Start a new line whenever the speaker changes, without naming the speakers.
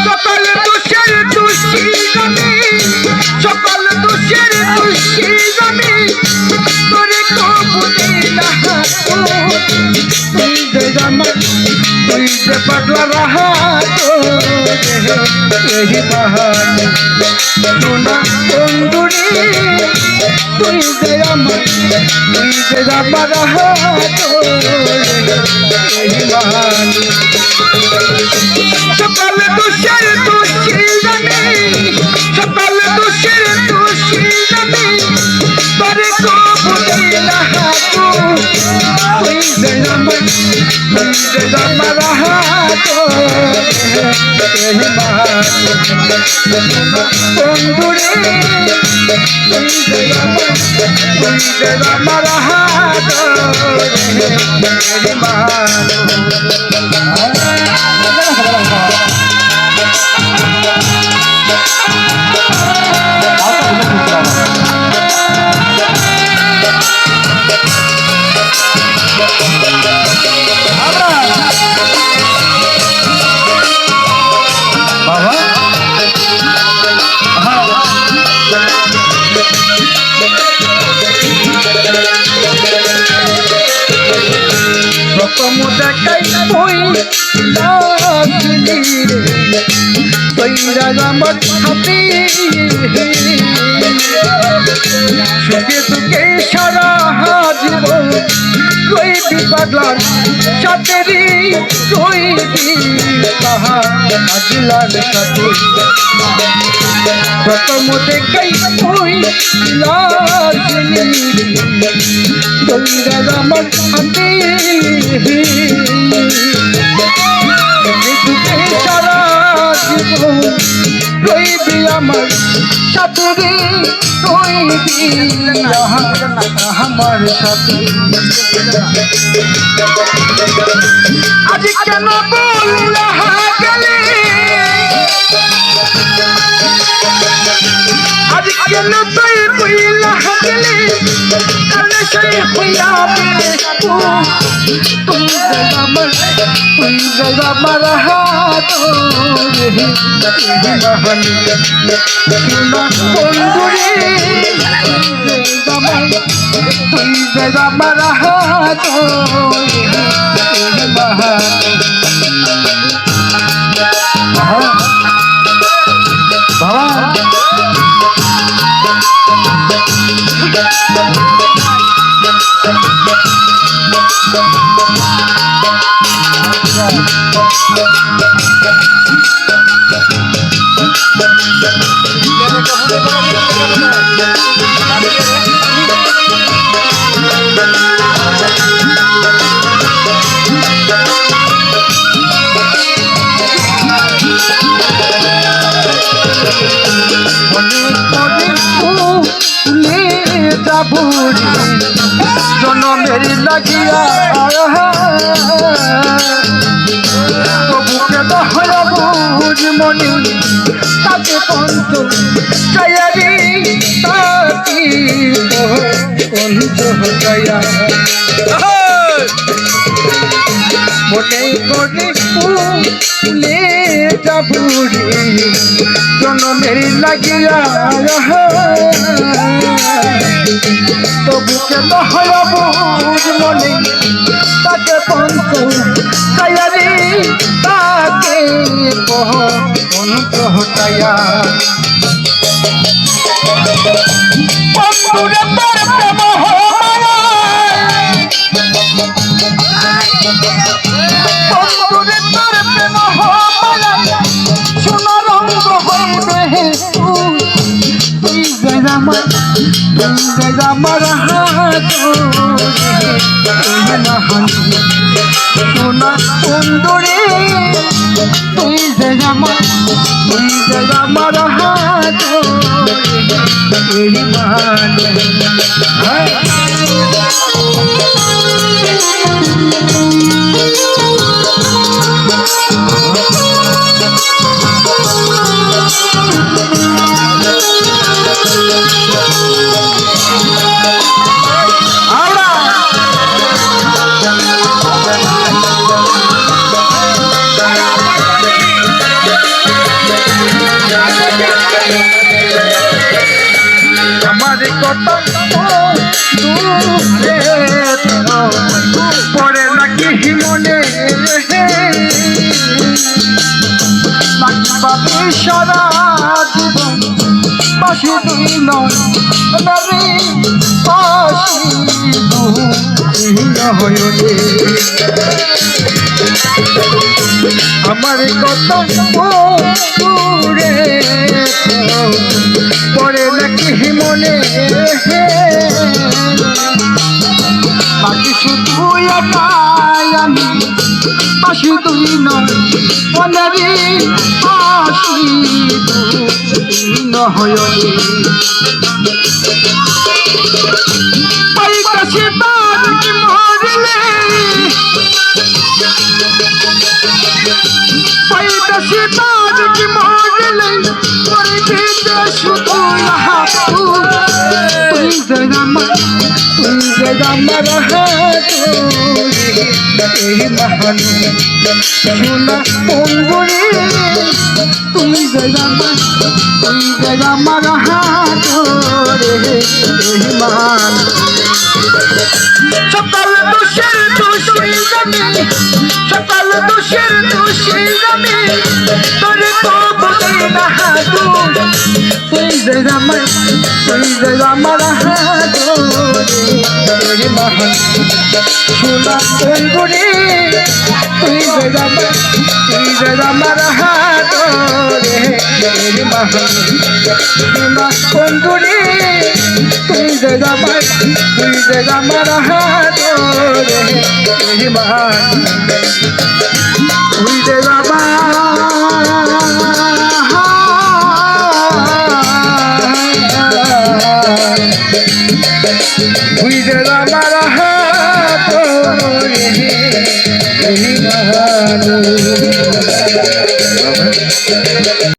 সকল দোষের দোষী আমি, সকল দোষের দোষী আমি, তোরে কবু দিলা তুই যে আমার, তুই যে পাগলা রাহা এই বাহান সোনা বন্ধুরে, তুই যে আমার, তুই যে আমার রাহা এই বাহান। সকল দোষের দোষী আমি, সকল দোষের দোষী আমি, তোরে কবু দিলা তুই যে আমার, তুই যে আমার রাহা বন্ধুরে, তুই যে আমার, তুই যে আমার হাত প্রথম দেখাই তুই আমার হাতে সুখে সুখে সারা জীবন রইবি পাগলার সাথে রে, রইবি পাগলার সাথে। প্রথম দেখাই তুই আমার হাতে সারা জীবন রইবি আমার সাথে রে, রইবি আমার সাথে। আজ কেন বললা গেলে, আজ কেন তুই বইলা গেলে, কাল সেই হইয়া তুই যে আমার, তুই যে আমার হাত বন্ধুরে, তুই যে আমার হাত জনমের লাগিয়া তবুকে দহয়া বুঝ মনি তাকে পঞ্চ চায়ারি তাকি পঞ্চ হইয়া মনে করে ফুলে যাবুরি জনমের লাগিয়া তবুকে দহয়া বুঝ মনি তাকে পঞ্চ চায়ারি তাকে পঞ্চ হইয়া বন্ধুরে তোর প্রেম বন্ধুরে তোর প্রেম সোনা রঙ হইবে তুই যে আমার, তুই যে আমার হাত সোনা বন্ধুরে, তুই যে আমার, তুই যে আমার হাত কি মনে নাকি পাবে সারা জীবন বাসি তুই নয় নারে বাসি তুই নয়নে আমার কত দূরে পরে নাকি মনে বাকি শুধু একাই আমি বাসি তুই নয় মনেরে বাসি তুই নয়নে পাইতাছি তার কি মরলে পাইতাছি তার কি মরলে পরিবিতে শুধু তুই যে আমার এই মহান সোনা অঙ্গুরে তুমি যে আমার হাতরে এই মহান সকাল দোষের দোষী জানি সকাল দোষের দোষী জানি তোর তো বলে না তুই যে আমার হাতরে মহান সোনা অঙ্গুরে তুই যে আমার হাতরে মহান সোনা অঙ্গুরে তুই যে আমার হাতরে মহান তুই যে আমার হাতরে